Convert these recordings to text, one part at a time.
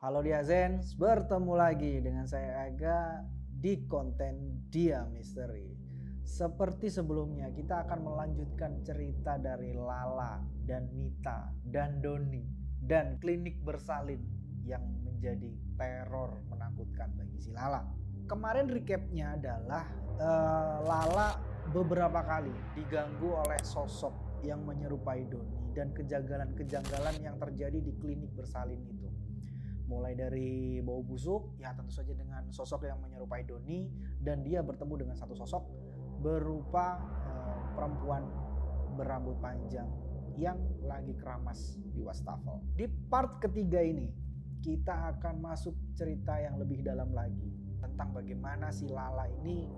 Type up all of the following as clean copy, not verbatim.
Halo Diazens, bertemu lagi dengan saya Aga di konten Dia Misteri. Seperti sebelumnya, kita akan melanjutkan cerita dari Lala dan Mita dan Doni dan klinik bersalin yang menjadi teror menakutkan bagi si Lala. Kemarin recapnya adalah Lala beberapa kali diganggu oleh sosok yang menyerupai Doni dan kejanggalan-kejanggalan yang terjadi di klinik bersalin itu. Mulai dari bau busuk, ya tentu saja dengan sosok yang menyerupai Doni, dan dia bertemu dengan satu sosok berupa perempuan berambut panjang yang lagi keramas di wastafel. Di part ketiga ini, kita akan masuk cerita yang lebih dalam lagi tentang bagaimana si Lala ini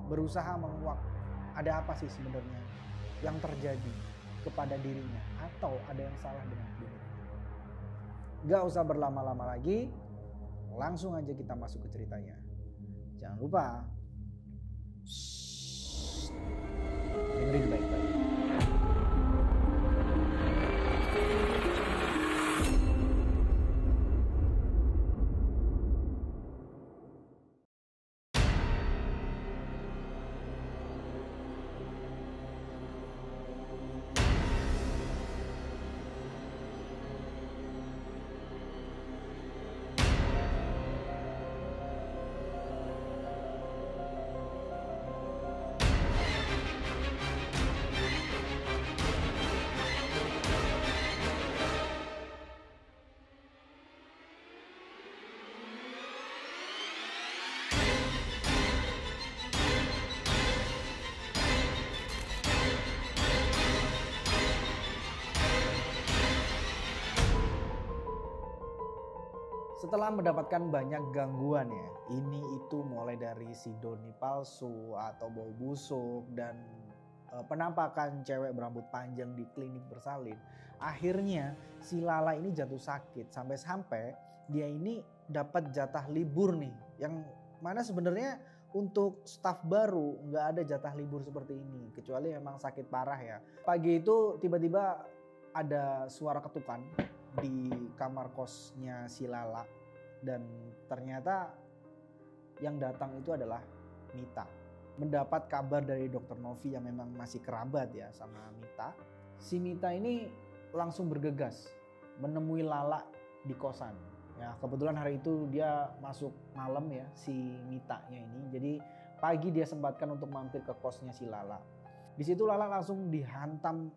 berusaha menguak ada apa sih sebenarnya yang terjadi kepada dirinya, atau ada yang salah dengan dirinya. Gak usah berlama-lama lagi, langsung aja kita masuk ke ceritanya. Jangan lupa dengerin baik-baik. Setelah mendapatkan banyak gangguan ya, ini itu mulai dari si Doni palsu atau bau busuk dan penampakan cewek berambut panjang di klinik bersalin. Akhirnya si Lala ini jatuh sakit sampai-sampai dia ini dapat jatah libur nih, yang mana sebenarnya untuk staf baru nggak ada jatah libur seperti ini kecuali memang sakit parah ya. Pagi itu tiba-tiba ada suara ketukan di kamar kosnya si Lala, dan ternyata yang datang itu adalah Mita. Mendapat kabar dari dokter Novi yang memang masih kerabat ya sama Mita, si Mita ini langsung bergegas menemui Lala di kosan. Ya kebetulan hari itu dia masuk malam ya si Mitanya ini, jadi pagi dia sempatkan untuk mampir ke kosnya si Lala. Di situ Lala langsung dihantam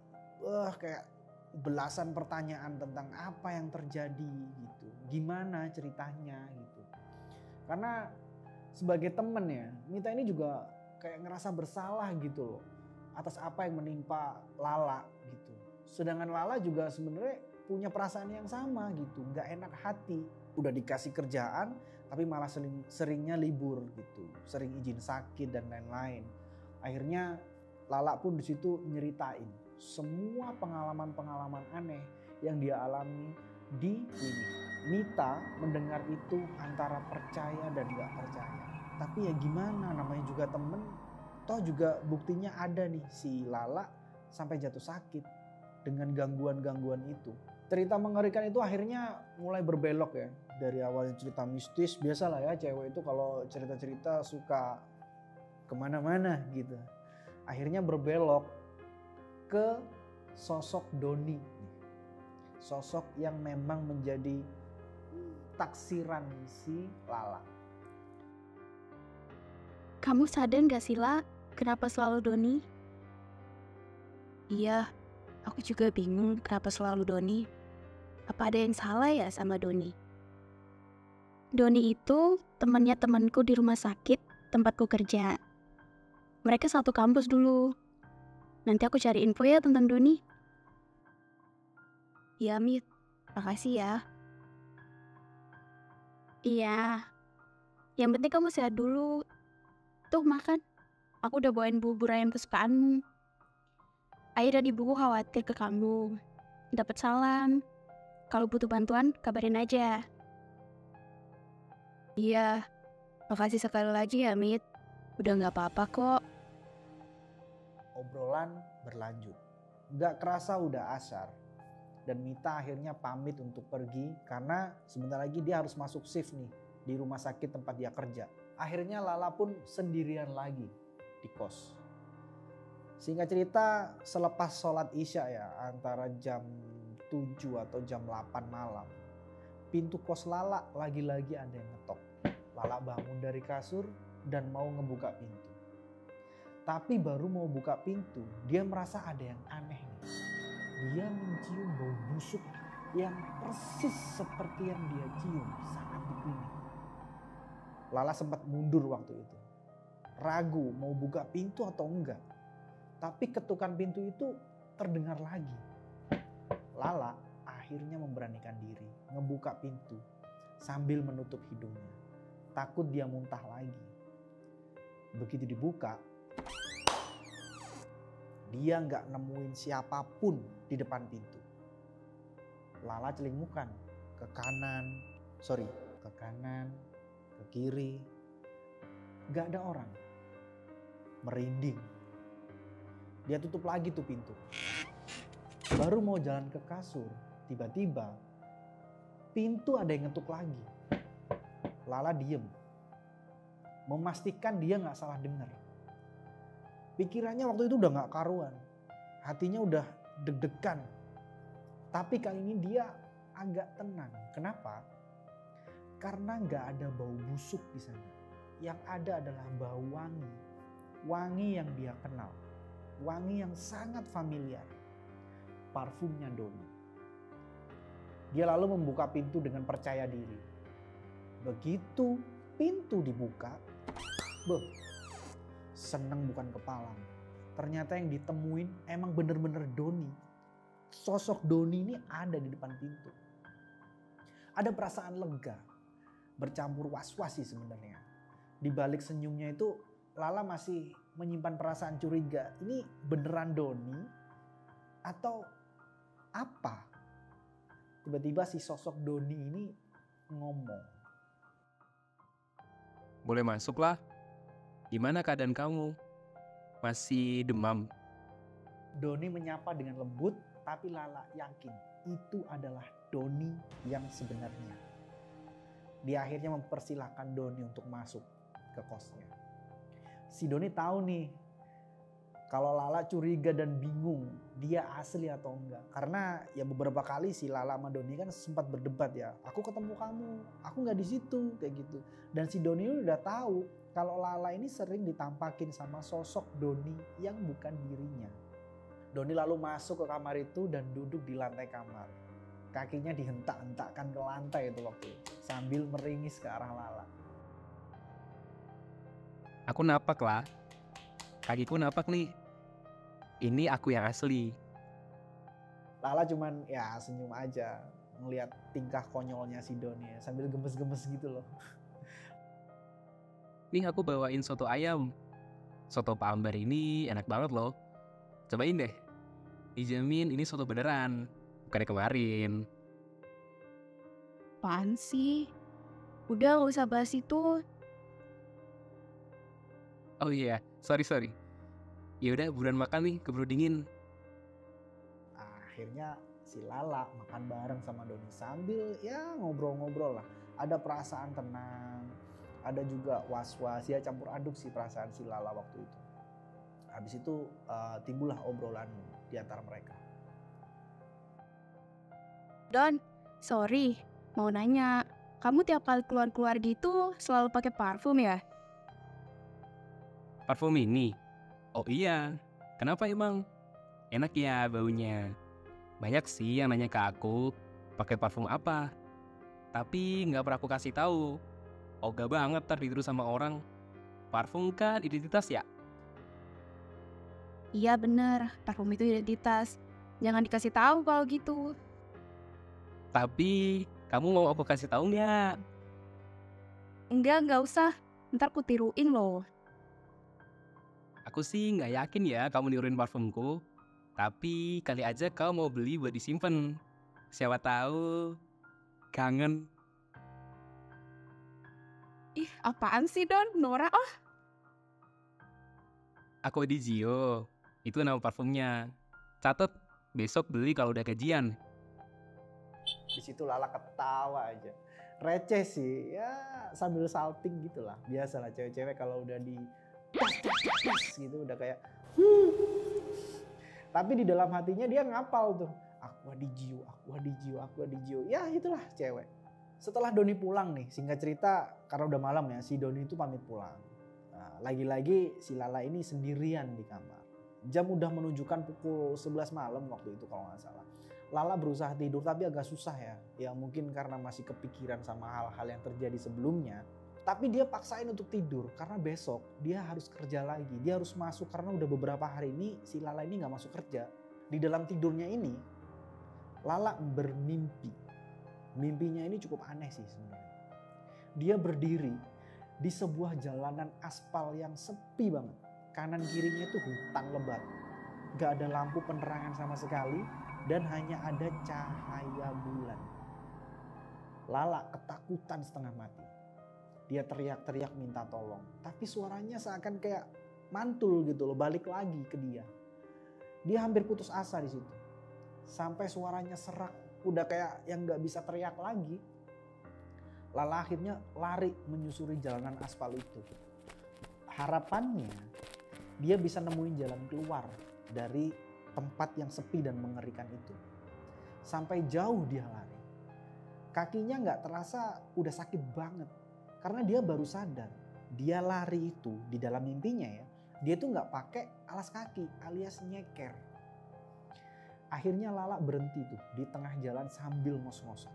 kayak belasan pertanyaan tentang apa yang terjadi gitu, gimana ceritanya gitu. Karena sebagai temen ya, Mita ini juga kayak ngerasa bersalah gitu loh atas apa yang menimpa Lala gitu. Sedangkan Lala juga sebenarnya punya perasaan yang sama gitu, nggak enak hati. Udah dikasih kerjaan tapi malah seringnya libur gitu, sering izin sakit dan lain-lain. Akhirnya Lala pun di situ nyeritain semua pengalaman-pengalaman aneh yang dia alami di klinik. Mita mendengar itu antara percaya dan gak percaya. Tapi ya gimana, namanya juga temen. Toh juga buktinya ada nih, si Lala sampai jatuh sakit dengan gangguan-gangguan itu. Cerita mengerikan itu akhirnya mulai berbelok ya. Dari awalnya cerita mistis, biasalah ya cewek itu kalau cerita-cerita suka kemana-mana gitu. Akhirnya berbelok ke sosok Doni, sosok yang memang menjadi taksiran si Lala. Kamu sadar gak sih La, kenapa selalu Doni? Iya, aku juga bingung kenapa selalu Doni. Apa ada yang salah ya sama Doni? Doni itu temannya temanku di rumah sakit tempatku kerja. Mereka satu kampus dulu. Nanti aku cari info ya tentang Doni. Ya Mit, makasih ya. Iya, yang penting kamu sehat dulu. Tuh makan, aku udah bawain bubur ayam kesukaanmu. Ayah dan ibuku khawatir ke kamu. Dapat salam. Kalau butuh bantuan, kabarin aja. Iya, makasih sekali lagi ya Mit. Udah gak apa-apa kok. Obrolan berlanjut. Gak kerasa udah asar. dan Mita akhirnya pamit untuk pergi karena sebentar lagi dia harus masuk shift nih di rumah sakit tempat dia kerja. Akhirnya Lala pun sendirian lagi di kos. Singkat cerita, selepas sholat isya ya, antara jam 7 atau jam 8 malam, pintu kos Lala lagi-lagi ada yang ngetok. Lala bangun dari kasur dan mau ngebuka pintu. Tapi baru mau buka pintu, dia merasa ada yang aneh nih. Dia mencium bau busuk yang persis seperti yang dia cium saat di klinik. Lala sempat mundur waktu itu. Ragu mau buka pintu atau enggak. Tapi ketukan pintu itu terdengar lagi. Lala akhirnya memberanikan diri ngebuka pintu sambil menutup hidungnya. Takut dia muntah lagi. Begitu dibuka, dia nggak nemuin siapapun di depan pintu. Lala celingukan ke kanan, ke kiri. Nggak ada orang. Merinding. Dia tutup lagi tuh pintu. Baru mau jalan ke kasur, tiba-tiba pintu ada yang ngetuk lagi. Lala diem. Memastikan dia nggak salah dengar. Pikirannya waktu itu udah gak karuan. Hatinya udah deg-degan. Tapi kali ini dia agak tenang. Kenapa? Karena gak ada bau busuk di sana. Yang ada adalah bau wangi. Wangi yang dia kenal. Wangi yang sangat familiar. Parfumnya Doni. Dia lalu membuka pintu dengan percaya diri. Begitu pintu dibuka, seneng bukan kepalang. Ternyata yang ditemuin emang bener-bener Doni. Sosok Doni ini ada di depan pintu. Ada perasaan lega, bercampur was-was sih sebenarnya. Di balik senyumnya itu Lala masih menyimpan perasaan curiga. Ini beneran Doni atau apa? Tiba-tiba si sosok Doni ini ngomong. Boleh masuk lah. Gimana keadaan kamu? Masih demam? Doni menyapa dengan lembut, tapi Lala yakin itu adalah Doni yang sebenarnya. Dia akhirnya mempersilahkan Doni untuk masuk ke kosnya. Si Doni tahu nih, kalau Lala curiga dan bingung dia asli atau enggak. Karena ya beberapa kali si Lala sama Doni kan sempat berdebat ya. Aku ketemu kamu, aku nggak di situ kayak gitu. Dan si Doni udah tahu kalau Lala ini sering ditampakin sama sosok Doni yang bukan dirinya. Doni lalu masuk ke kamar itu dan duduk di lantai kamar. Kakinya dihentak-hentakkan ke lantai itu waktu itu, sambil meringis ke arah Lala. Aku napak lah. Kakiku napak nih. Ini aku yang asli. Lala cuman ya senyum aja ngelihat tingkah konyolnya si Doni ya, sambil gemes-gemes gitu loh. Nih aku bawain soto ayam. Soto Pak Ambar ini enak banget loh. Cobain deh. Dijamin ini soto beneran. Bukan yang kemarin. Apaan sih? Udah gak usah bahas itu. Oh iya, sorry. Ya udah buruan makan nih, keburu dingin. Akhirnya si Lala makan bareng sama Doni sambil ya ngobrol-ngobrol lah. Ada perasaan tenang, ada juga was-was, ya campur aduk sih perasaan si Lala waktu itu. Habis itu timbullah obrolan di antara mereka. Don, sorry, mau nanya. Kamu tiap kali keluar-keluar gitu selalu pakai parfum ya? Parfum ini? Oh iya, kenapa emang? Enak ya baunya. Banyak sih yang nanya ke aku, pakai parfum apa? Tapi nggak pernah aku kasih tahu. Ogah banget ntar ditiru sama orang. Parfum kan identitas ya? Iya bener, parfum itu identitas. Jangan dikasih tahu kalau gitu. Tapi kamu mau aku kasih tahu nggak? Enggak usah. Ntar ku tiruin loh. Aku sih nggak yakin ya kamu niruin parfumku. Tapi kali aja kau mau beli buat disimpan. Siapa tahu kangen. Ih, apaan sih Don? Nora, oh. Aku di Gio. Itu nama parfumnya. Catat, besok beli kalau udah gajian. Di situ Lala ketawa aja. Receh sih, ya sambil salting gitulah. Biasalah cewek-cewek kalau udah di gitu udah kayak tapi di dalam hatinya dia ngapal tuh. Aqua di Gio, Aqua di Gio, Aqua di Gio. Ya itulah cewek. Setelah Doni pulang nih, singkat cerita karena udah malam ya, si Doni itu pamit pulang. Nah, lagi-lagi si Lala ini sendirian di kamar. Jam udah menunjukkan pukul 11 malam waktu itu kalau nggak salah. Lala berusaha tidur tapi agak susah ya. Ya mungkin karena masih kepikiran sama hal-hal yang terjadi sebelumnya. Tapi dia paksain untuk tidur karena besok dia harus kerja lagi. Dia harus masuk karena udah beberapa hari ini si Lala ini nggak masuk kerja. Di dalam tidurnya ini Lala bermimpi. Mimpinya ini cukup aneh sih sebenarnya. Dia berdiri di sebuah jalanan aspal yang sepi banget. Kanan kirinya itu hutan lebat. Gak ada lampu penerangan sama sekali dan hanya ada cahaya bulan. Lala ketakutan setengah mati. Dia teriak-teriak minta tolong. Tapi suaranya seakan kayak mantul gitu loh, balik lagi ke dia. Dia hampir putus asa di situ. Sampai suaranya serak, udah kayak yang gak bisa teriak lagi. Lala akhirnya lari menyusuri jalanan aspal itu. Harapannya dia bisa nemuin jalan keluar dari tempat yang sepi dan mengerikan itu. Sampai jauh dia lari. Kakinya gak terasa udah sakit banget. Karena dia baru sadar. Dia lari itu di dalam mimpinya ya. Dia tuh gak pakai alas kaki alias nyeker. Akhirnya Lala berhenti tuh di tengah jalan sambil ngos-ngosan.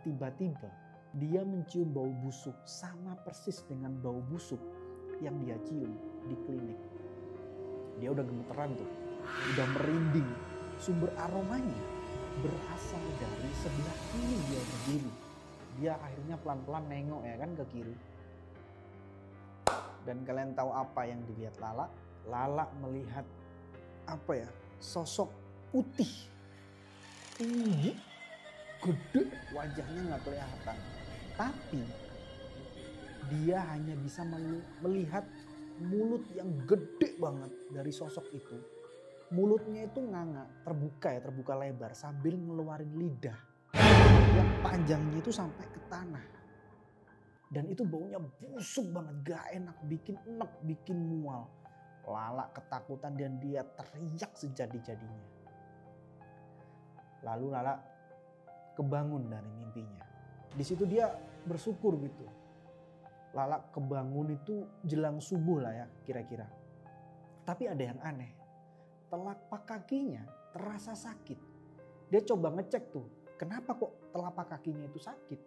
Tiba-tiba dia mencium bau busuk sama persis dengan bau busuk yang dia cium di klinik. Dia udah gemeteran tuh, udah merinding. Sumber aromanya berasal dari sebelah kiri dia berdiri. Dia akhirnya pelan-pelan nengok ya kan ke kiri. Dan kalian tahu apa yang dilihat Lala? Lala melihat apa ya? Sosok putih, tinggi, gede, wajahnya nggak kelihatan. Tapi dia hanya bisa melihat mulut yang gede banget dari sosok itu. Mulutnya itu nganga, terbuka lebar sambil ngeluarin lidah yang panjangnya itu sampai ke tanah. Dan itu baunya busuk banget, gak enak, bikin enek, bikin mual. Lala ketakutan dan dia teriak sejadi-jadinya. Lalu Lala kebangun dari mimpinya. Di situ dia bersyukur gitu. Lala kebangun itu jelang subuh lah ya kira-kira. Tapi ada yang aneh. Telapak kakinya terasa sakit. Dia coba ngecek tuh, kenapa kok telapak kakinya itu sakit?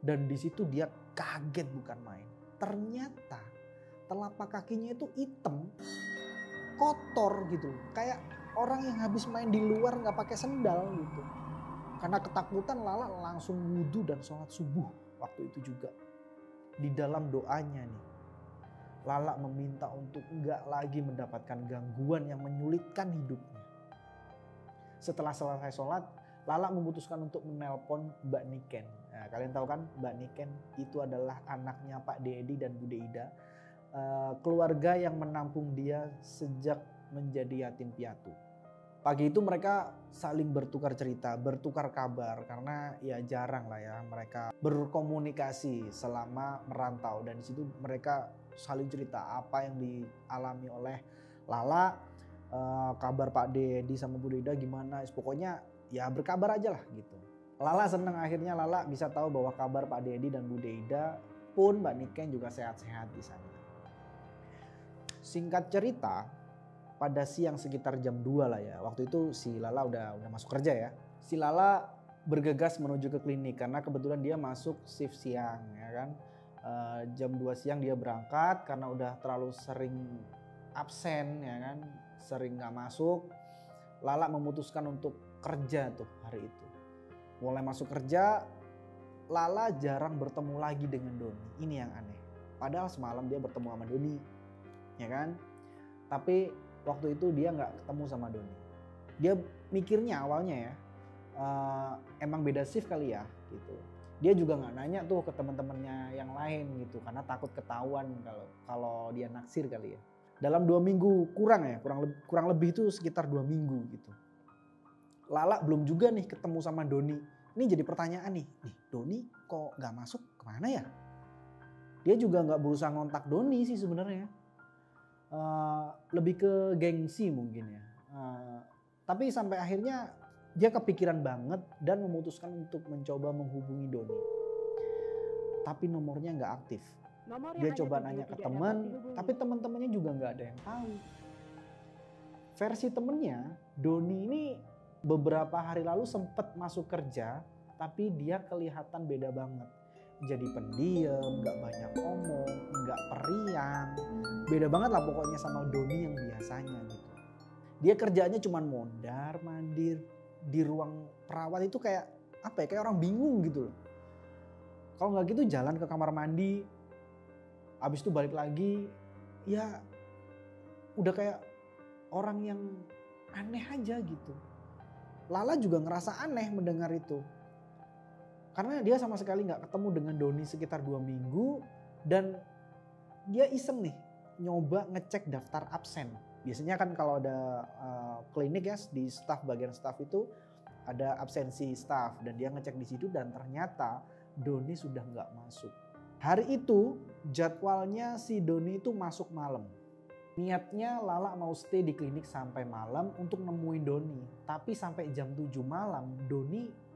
Dan di situ dia kaget bukan main. Ternyata telapak kakinya itu hitam, kotor gitu, kayak orang yang habis main di luar nggak pakai sendal gitu. Karena ketakutan Lala langsung wudhu dan sholat subuh waktu itu juga. Di dalam doanya nih, Lala meminta untuk nggak lagi mendapatkan gangguan yang menyulitkan hidupnya. Setelah selesai sholat, Lala memutuskan untuk menelpon Mbak Niken. Nah, kalian tahu kan Mbak Niken itu adalah anaknya Pak Dedi dan Bude Ida. Keluarga yang menampung dia sejak menjadi yatim piatu. Pagi itu mereka saling bertukar cerita, bertukar kabar karena ya jarang lah ya mereka berkomunikasi selama merantau. Dan di situ mereka saling cerita apa yang dialami oleh Lala, kabar Pak Dedi sama Bude Ida gimana. Pokoknya ya berkabar aja lah gitu. Lala senang akhirnya Lala bisa tahu bahwa kabar Pak Dedi dan Bude Ida pun Mbak Niken juga sehat-sehat di sana. Singkat cerita, pada siang sekitar jam 2 lah ya. Waktu itu si Lala udah masuk kerja ya. Si Lala bergegas menuju ke klinik karena kebetulan dia masuk shift siang ya kan. Jam 2 siang dia berangkat karena udah terlalu sering absen ya kan. Sering gak masuk. Lala memutuskan untuk kerja tuh hari itu. Mulai masuk kerja, Lala jarang bertemu lagi dengan Doni. Ini yang aneh. Padahal semalam dia bertemu sama Doni. Ya kan? Tapi waktu itu dia nggak ketemu sama Doni. Dia mikirnya awalnya ya, emang beda shift kali ya gitu. Dia juga nggak nanya tuh ke teman-temannya yang lain gitu, karena takut ketahuan kalau dia naksir kali ya. Dalam 2 minggu kurang lebih itu sekitar 2 minggu gitu. Lala belum juga nih ketemu sama Doni Ini jadi pertanyaan nih Doni kok nggak masuk kemana ya? Dia juga nggak berusaha ngontak Doni sih sebenarnya. Lebih ke gengsi mungkin ya. Tapi sampai akhirnya dia kepikiran banget dan memutuskan untuk mencoba menghubungi Doni. Tapi nomornya nggak aktif. Dia coba nanya ke teman, tapi teman-temannya juga nggak ada yang tahu. Versi temennya, Doni ini beberapa hari lalu sempat masuk kerja, tapi dia kelihatan beda banget. Jadi pendiam, nggak banyak ngomong, nggak periang. Beda banget lah pokoknya sama Doni yang biasanya gitu. Dia kerjaannya cuma mondar mandir di ruang perawat itu kayak apa ya? Kayak orang bingung gitu loh. Kalau nggak gitu jalan ke kamar mandi, habis itu balik lagi, ya udah kayak orang yang aneh aja gitu. Lala juga ngerasa aneh mendengar itu. Karena dia sama sekali nggak ketemu dengan Doni sekitar 2 minggu dan dia iseng nih nyoba ngecek daftar absen. Biasanya kan kalau ada klinik ya di bagian staff itu ada absensi staff dan dia ngecek di situ dan ternyata Doni sudah nggak masuk. Hari itu jadwalnya si Doni itu masuk malam. Niatnya Lala mau stay di klinik sampai malam untuk nemuin Doni. Tapi sampai jam 7 malam Doni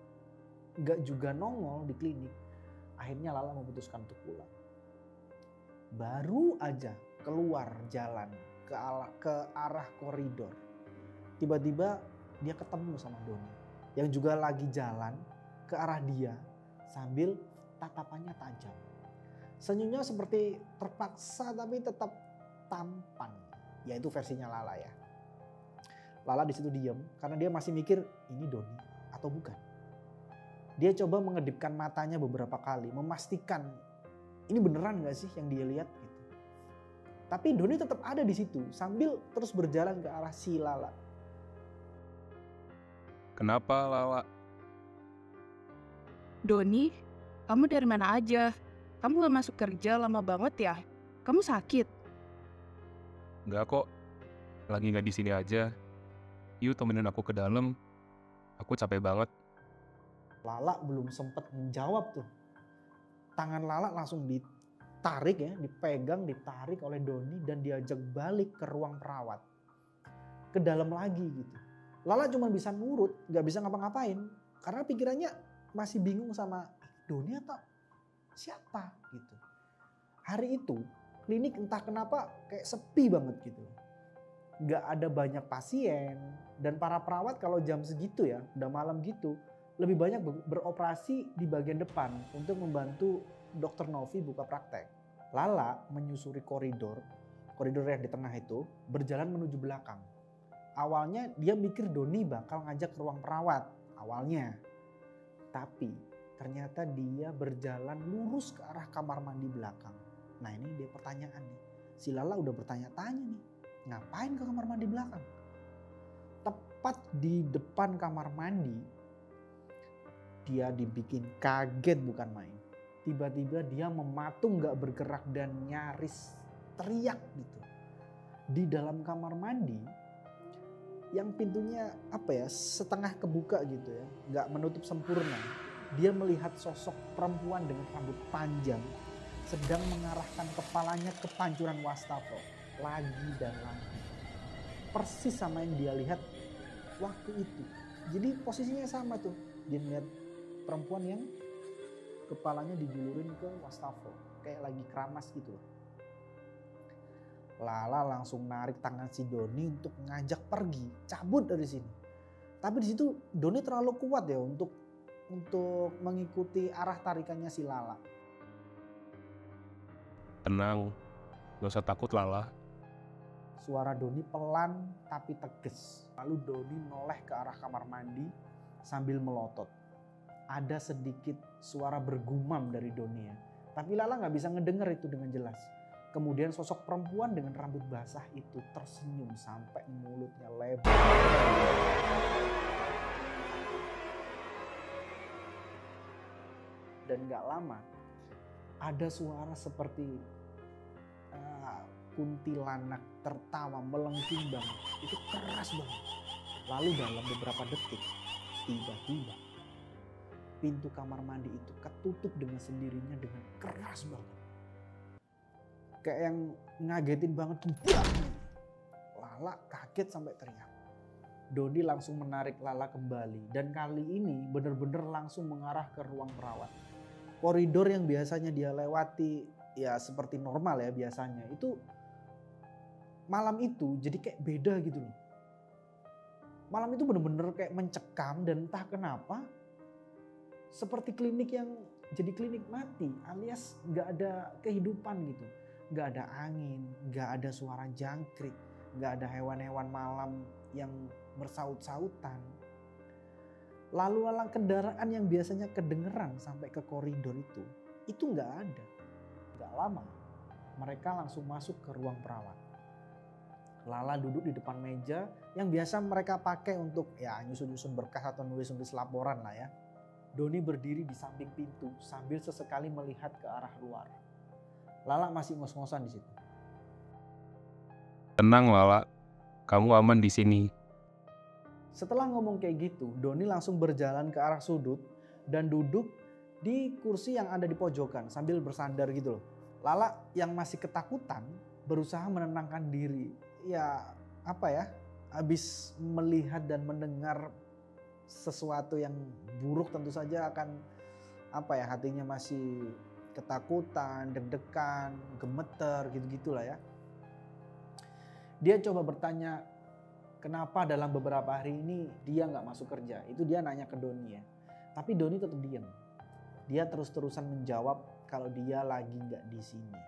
gak juga nongol di klinik. Akhirnya Lala memutuskan untuk pulang. Baru aja keluar jalan ke arah koridor. Tiba-tiba dia ketemu sama Doni. Yang juga lagi jalan ke arah dia sambil tatapannya tajam. Senyumnya seperti terpaksa tapi tetap tampan. Yaitu versinya Lala ya. Lala di situ diam karena dia masih mikir ini Doni atau bukan. Dia coba mengedipkan matanya beberapa kali, memastikan ini beneran gak sih yang dia lihat gitu. Tapi Doni tetap ada di situ sambil terus berjalan ke arah si Lala. Kenapa Lala? Doni, kamu dari mana aja? Kamu gak masuk kerja lama banget ya? Kamu sakit? Enggak kok, lagi nggak di sini aja. Yuk temenin aku ke dalam. Aku capek banget. Lala belum sempat menjawab tuh. Tangan Lala langsung ditarik ya, dipegang, ditarik oleh Doni dan diajak balik ke ruang perawat. Ke dalam lagi gitu. Lala cuma bisa nurut, gak bisa ngapa-ngapain. Karena pikirannya masih bingung sama Doni atau siapa gitu. Hari itu klinik entah kenapa kayak sepi banget gitu. Gak ada banyak pasien dan para perawat kalau jam segitu ya, udah malam gitu, lebih banyak beroperasi di bagian depan untuk membantu Dr. Novi buka praktek. Lala menyusuri koridor yang di tengah itu berjalan menuju belakang. Awalnya dia mikir Doni bakal ngajak ke ruang perawat awalnya. Tapi ternyata dia berjalan lurus ke arah kamar mandi belakang. Nah ini dia pertanyaan nih. Si Lala udah bertanya-tanya nih. Ngapain ke kamar mandi belakang? Tepat di depan kamar mandi. Dia dibikin kaget bukan main. Tiba-tiba dia mematung gak bergerak dan nyaris teriak gitu. Di dalam kamar mandi yang pintunya setengah kebuka gitu ya. Gak menutup sempurna. Dia melihat sosok perempuan dengan rambut panjang sedang mengarahkan kepalanya ke pancuran wastafel lagi dan lagi. Persis sama yang dia lihat waktu itu. Jadi posisinya sama tuh. Dia melihat perempuan yang kepalanya dijulurin ke wastafel. Kayak lagi keramas gitu loh. Lala langsung narik tangan si Doni untuk ngajak pergi. Cabut dari sini. Tapi di situ Doni terlalu kuat ya untuk mengikuti arah tarikannya si Lala. Tenang, gak usah takut Lala. Suara Doni pelan tapi tegas. Lalu Doni noleh ke arah kamar mandi sambil melotot. Ada sedikit suara bergumam dari Doni ya. Tapi Lala gak bisa ngedenger itu dengan jelas. Kemudian sosok perempuan dengan rambut basah itu tersenyum sampai mulutnya lebar. Dan gak lama ada suara seperti kuntilanak tertawa melengking banget. Itu keras banget. Lalu dalam beberapa detik tiba-tiba pintu kamar mandi itu ketutup dengan sendirinya dengan keras banget. Kayak yang ngagetin banget. Lala kaget sampai teriak. Doni langsung menarik Lala kembali dan kali ini benar-benar langsung mengarah ke ruang perawat. Koridor yang biasanya dia lewati ya seperti normal ya biasanya, itu malam itu jadi kayak beda gitu loh. Malam itu benar-benar kayak mencekam dan entah kenapa seperti klinik yang jadi klinik mati, alias nggak ada kehidupan gitu. Nggak ada angin, nggak ada suara jangkrik, nggak ada hewan-hewan malam yang bersaut-sautan. Lalu lalang kendaraan yang biasanya kedengeran sampai ke koridor itu nggak ada. Nggak lama, mereka langsung masuk ke ruang perawat. Lala duduk di depan meja yang biasa mereka pakai untuk ya nyusun-nyusun berkas atau nulis-nulis laporan lah ya. Doni berdiri di samping pintu sambil sesekali melihat ke arah luar. Lala masih ngos-ngosan di situ. Tenang Lala, kamu aman di sini. Setelah ngomong kayak gitu, Doni langsung berjalan ke arah sudut dan duduk di kursi yang ada di pojokan sambil bersandar gitu loh. Lala yang masih ketakutan berusaha menenangkan diri. Ya apa ya, habis melihat dan mendengar sesuatu yang buruk tentu saja akan apa ya, hatinya masih ketakutan, deg-degan, gemeter gitu-gitulah ya. Dia coba bertanya kenapa dalam beberapa hari ini dia nggak masuk kerja. Itu dia nanya ke Doni ya. Tapi Doni tetap diam. Dia terus-terusan menjawab kalau dia lagi nggak di sini.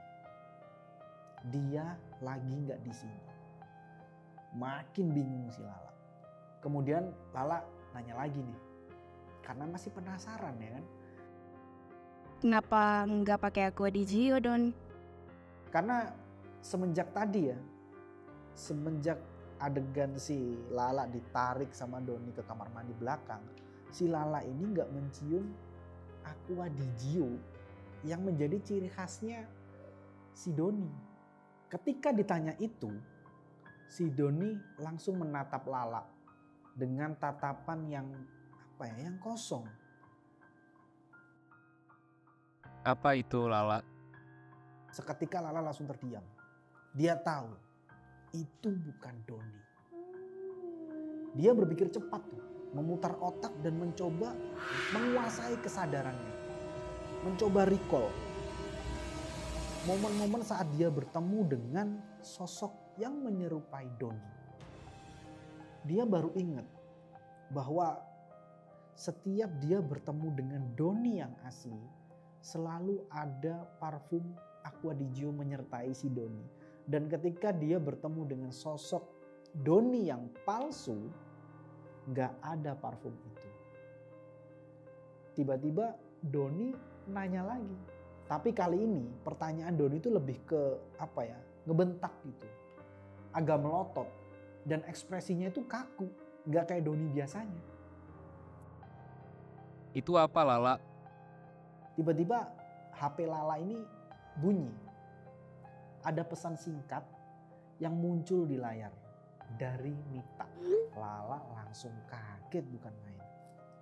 Dia lagi nggak di sini. Makin bingung si Lala. Kemudian Lala nanya lagi nih. Karena masih penasaran ya kan. Kenapa nggak pakai Aqua di Gio, Don? Karena semenjak tadi ya, semenjak adegan si Lala ditarik sama Doni ke kamar mandi belakang, si Lala ini nggak mencium Aqua di Gio yang menjadi ciri khasnya si Doni. Ketika ditanya itu, si Doni langsung menatap Lala dengan tatapan yang apa ya, yang kosong. Apa itu Lala? Seketika Lala langsung terdiam. Dia tahu itu bukan Doni. Dia berpikir cepat tuh, memutar otak dan mencoba menguasai kesadarannya. Mencoba recall momen-momen saat dia bertemu dengan sosok yang menyerupai Doni. Dia baru ingat bahwa setiap dia bertemu dengan Doni yang asli, selalu ada parfum Aqua di Gio menyertai si Doni. Dan ketika dia bertemu dengan sosok Doni yang palsu, gak ada parfum itu. Tiba-tiba Doni nanya lagi. Tapi kali ini pertanyaan Doni itu lebih ke apa ya, ngebentak gitu. Agak melotot dan ekspresinya itu kaku, gak kayak Doni biasanya. Itu apa Lala? Tiba-tiba HP Lala ini bunyi. Ada pesan singkat yang muncul di layar dari Mita. Lala langsung kaget bukan main.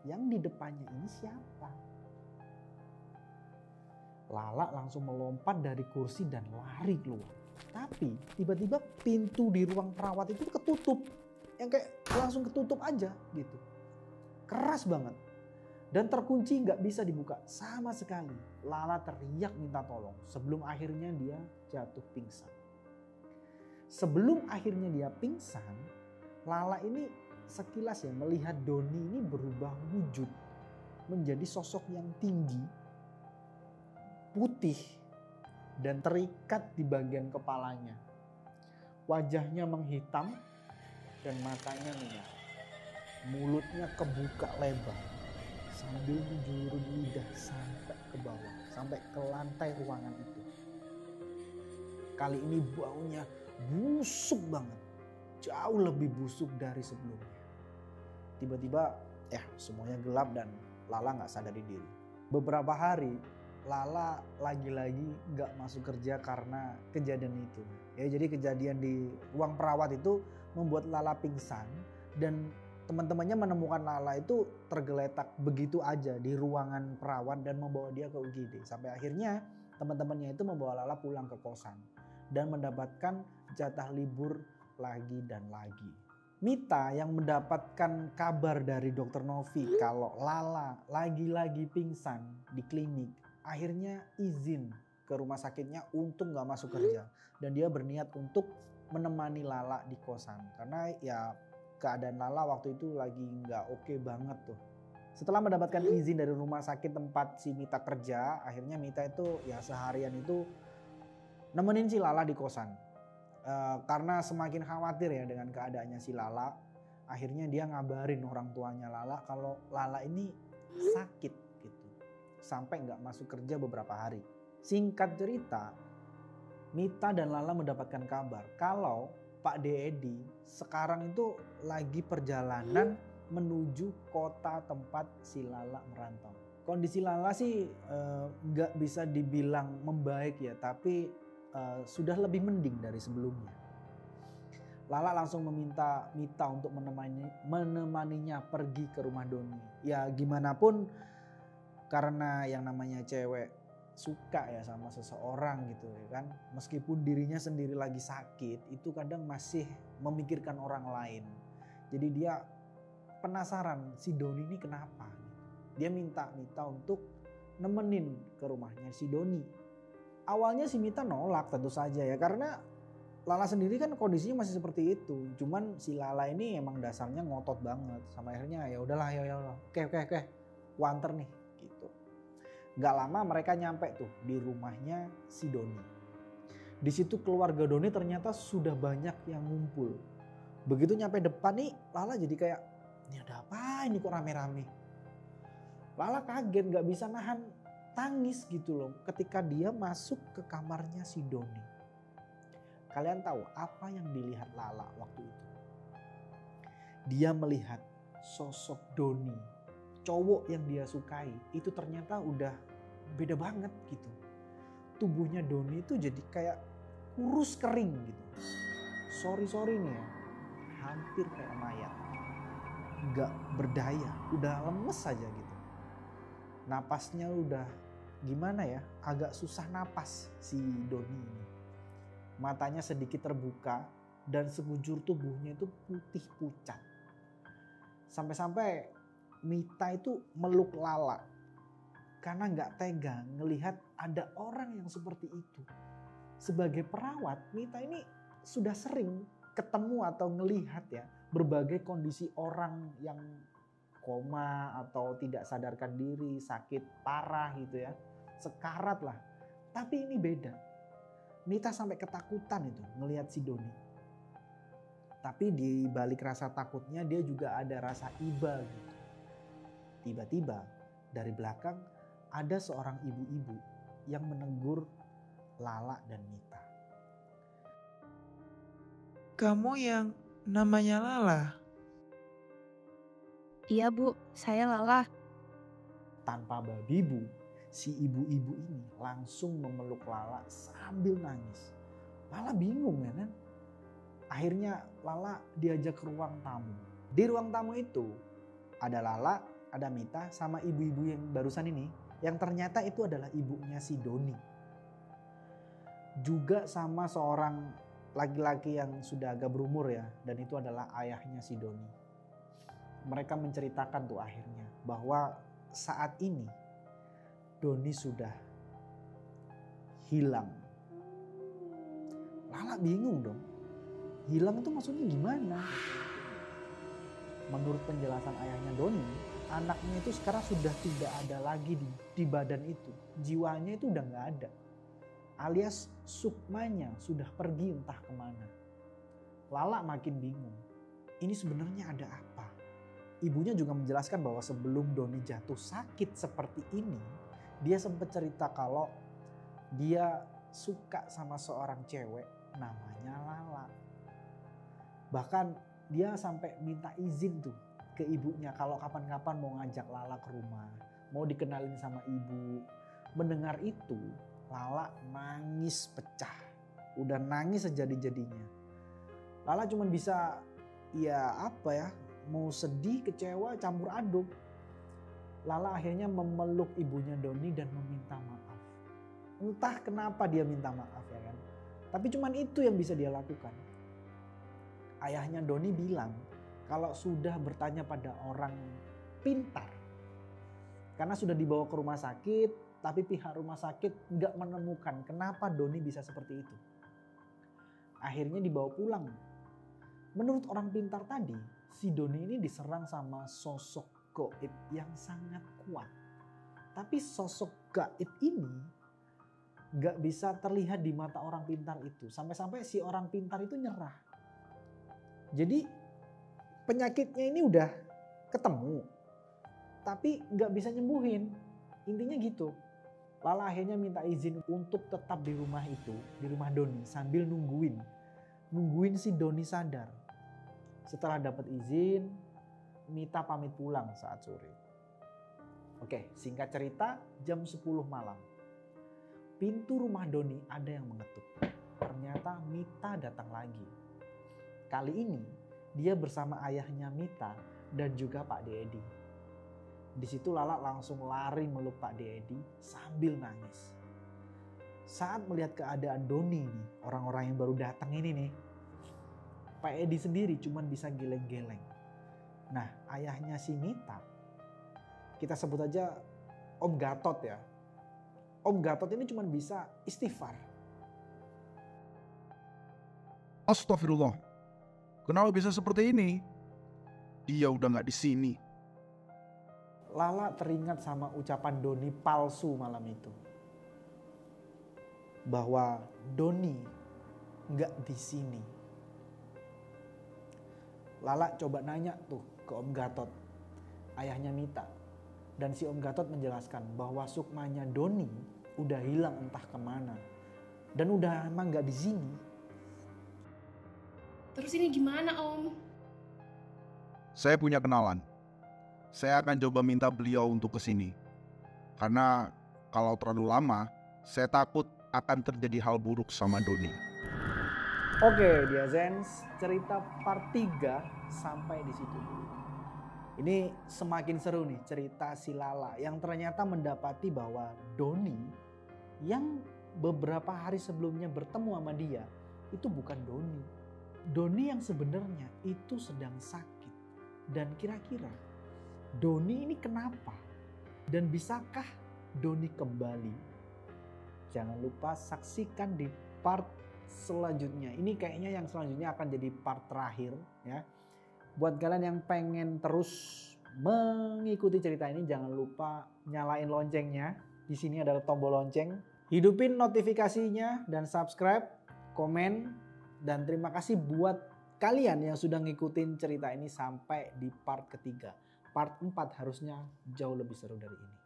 Yang di depannya ini siapa? Lala langsung melompat dari kursi dan lari keluar. Tapi tiba-tiba pintu di ruang perawat itu ketutup. Yang kayak langsung ketutup aja gitu. Keras banget. Dan terkunci nggak bisa dibuka sama sekali. Lala teriak minta tolong sebelum akhirnya dia jatuh pingsan. Sebelum akhirnya dia pingsan, Lala ini sekilas ya melihat Doni ini berubah wujud menjadi sosok yang tinggi, putih, dan terikat di bagian kepalanya. Wajahnya menghitam dan matanya menyala. Mulutnya kebuka lebar sambil menjulurkan lidah sampai ke bawah, sampai ke lantai ruangan itu. Kali ini baunya busuk banget, jauh lebih busuk dari sebelumnya. Tiba-tiba ya semuanya gelap dan Lala gak sadari diri. Beberapa hari Lala lagi-lagi gak masuk kerja karena kejadian itu. Ya, jadi kejadian di ruang perawat itu membuat Lala pingsan dan teman-temannya menemukan Lala itu tergeletak begitu aja di ruangan perawat dan membawa dia ke UGD. Sampai akhirnya teman-temannya itu membawa Lala pulang ke kosan dan mendapatkan jatah libur lagi dan lagi. Mita yang mendapatkan kabar dari dokter Novi kalau Lala lagi-lagi pingsan di klinik, akhirnya izin ke rumah sakitnya untuk gak masuk kerja. Dan dia berniat untuk menemani Lala di kosan. Karena ya keadaan Lala waktu itu lagi gak oke banget tuh. Setelah mendapatkan izin dari rumah sakit tempat si Mita kerja, akhirnya Mita itu ya seharian itu nemenin si Lala di kosan. Karena semakin khawatir ya dengan keadaannya si Lala, akhirnya dia ngabarin orang tuanya Lala kalau Lala ini sakit gitu. Sampai gak masuk kerja beberapa hari. Singkat cerita, Mita dan Lala mendapatkan kabar kalau Pak Edi sekarang itu lagi perjalanan menuju kota tempat si Lala merantau. Kondisi Lala sih nggak bisa dibilang membaik ya, tapi sudah lebih mending dari sebelumnya. Lala langsung meminta Mita untuk menemaninya pergi ke rumah Doni. Ya gimana pun karena yang namanya cewek suka ya sama seseorang gitu ya kan. Meskipun dirinya sendiri lagi sakit, itu kadang masih memikirkan orang lain. Jadi dia penasaran si Doni ini kenapa. Dia minta Mita untuk nemenin ke rumahnya si Doni. Awalnya si Mita nolak tentu saja ya, karena Lala sendiri kan kondisinya masih seperti itu. Cuman si Lala ini emang dasarnya ngotot banget. Sama akhirnya ya udahlah ya oke wanter nih gitu. Gak lama mereka nyampe tuh di rumahnya si Doni. Di situ keluarga Doni ternyata sudah banyak yang ngumpul. Begitu nyampe depan nih, Lala jadi kayak, ini ada apa ini kok rame-rame. Lala kaget gak bisa nahan tangis gitu loh ketika dia masuk ke kamarnya si Doni. Kalian tahu apa yang dilihat Lala waktu itu? Dia melihat sosok Doni, cowok yang dia sukai, itu ternyata udah beda banget gitu. Tubuhnya Doni itu jadi kayak kurus kering gitu. Sorry nih ya, hampir kayak mayat. Gak berdaya, udah lemes aja gitu. Napasnya udah gimana ya, agak susah napas si Doni ini. Matanya sedikit terbuka dan sekujur tubuhnya itu putih pucat. Sampai-sampai Mita itu meluk Lala karena gak tega ngelihat ada orang yang seperti itu. Sebagai perawat, Mita ini sudah sering ketemu atau ngelihat ya berbagai kondisi orang yang koma atau tidak sadarkan diri, sakit parah gitu ya. Sekarat lah. Tapi ini beda. Mita sampai ketakutan itu ngelihat si Doni. Tapi di balik rasa takutnya dia juga ada rasa iba gitu. Tiba-tiba dari belakang ada seorang ibu-ibu yang menegur Lala dan Mita. Kamu yang namanya Lala? Iya Bu, saya Lala. Tanpa babi bu, si ibu-ibu ini langsung memeluk Lala sambil nangis. Lala bingung ya kan. Akhirnya Lala diajak ke ruang tamu. Di ruang tamu itu ada Lala, ada Mita sama ibu-ibu yang barusan ini. Yang ternyata itu adalah ibunya si Doni. Juga sama seorang laki-laki yang sudah agak berumur ya. Dan itu adalah ayahnya si Doni. Mereka menceritakan tuh akhirnya bahwa saat ini Doni sudah hilang. Lala bingung dong. Hilang itu maksudnya gimana? Menurut penjelasan ayahnya Doni, anaknya itu sekarang sudah tidak ada lagi di badan itu. Jiwanya itu udah gak ada. Alias sukmanya sudah pergi entah kemana. Lala makin bingung. Ini sebenarnya ada apa? Ibunya juga menjelaskan bahwa sebelum Doni jatuh sakit seperti ini, dia sempat cerita kalau dia suka sama seorang cewek namanya Lala. Bahkan dia sampai minta izin tuh ke ibunya kalau kapan-kapan mau ngajak Lala ke rumah, mau dikenalin sama ibu. Mendengar itu, Lala nangis pecah. Udah nangis sejadi-jadinya. Lala cuma bisa mau sedih, kecewa, campur aduk. Lala akhirnya memeluk ibunya Doni dan meminta maaf. Entah kenapa dia minta maaf ya kan. Tapi cuman itu yang bisa dia lakukan. Ayahnya Doni bilang kalau sudah bertanya pada orang pintar. Karena sudah dibawa ke rumah sakit, tapi pihak rumah sakit nggak menemukan kenapa Doni bisa seperti itu. Akhirnya dibawa pulang. Menurut orang pintar tadi, si Doni ini diserang sama sosok gaib yang sangat kuat. Tapi sosok gaib ini gak bisa terlihat di mata orang pintar itu. Sampai-sampai si orang pintar itu nyerah. Jadi penyakitnya ini udah ketemu. Tapi gak bisa nyembuhin. Intinya gitu. Lala akhirnya minta izin untuk tetap di rumah itu. Di rumah Doni sambil nungguin si Doni sadar. Setelah dapat izin, Mita pamit pulang saat sore. Oke, singkat cerita, jam 10 malam. Pintu rumah Doni ada yang mengetuk. Ternyata Mita datang lagi. Kali ini, dia bersama ayahnya Mita dan juga Pak Dedi. Di situ Lala langsung lari meluk Pak Dedi sambil nangis. Saat melihat keadaan Doni nih, orang-orang yang baru datang ini nih, Pak Edi sendiri cuman bisa geleng-geleng. Nah, ayahnya si Mita, kita sebut aja Om Gatot ya. Om Gatot ini cuman bisa istighfar. Astagfirullah. Kenapa bisa seperti ini? Dia udah nggak di sini. Lala teringat sama ucapan Doni palsu malam itu. Bahwa Doni nggak di sini. Lala coba nanya tuh ke Om Gatot, ayahnya Mita. Dan si Om Gatot menjelaskan bahwa sukmanya Doni udah hilang entah kemana. Dan udah emang gak di sini. Terus ini gimana Om? Saya punya kenalan. Saya akan coba minta beliau untuk kesini. Karena kalau terlalu lama, saya takut akan terjadi hal buruk sama Doni. Oke, Diazens, cerita part 3 sampai di situ dulu. Ini semakin seru nih cerita si Lala yang ternyata mendapati bahwa Doni yang beberapa hari sebelumnya bertemu sama dia itu bukan Doni. Doni yang sebenarnya itu sedang sakit. Dan kira-kira Doni ini kenapa? Dan bisakah Doni kembali? Jangan lupa saksikan di part selanjutnya. Ini kayaknya yang selanjutnya akan jadi part terakhir ya. Buat kalian yang pengen terus mengikuti cerita ini, jangan lupa nyalain loncengnya. Di sini ada tombol lonceng. Hidupin notifikasinya dan subscribe, komen, dan terima kasih buat kalian yang sudah ngikutin cerita ini sampai di part ketiga. Part 4 harusnya jauh lebih seru dari ini.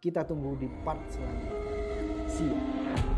Kita tunggu di part selanjutnya. See you.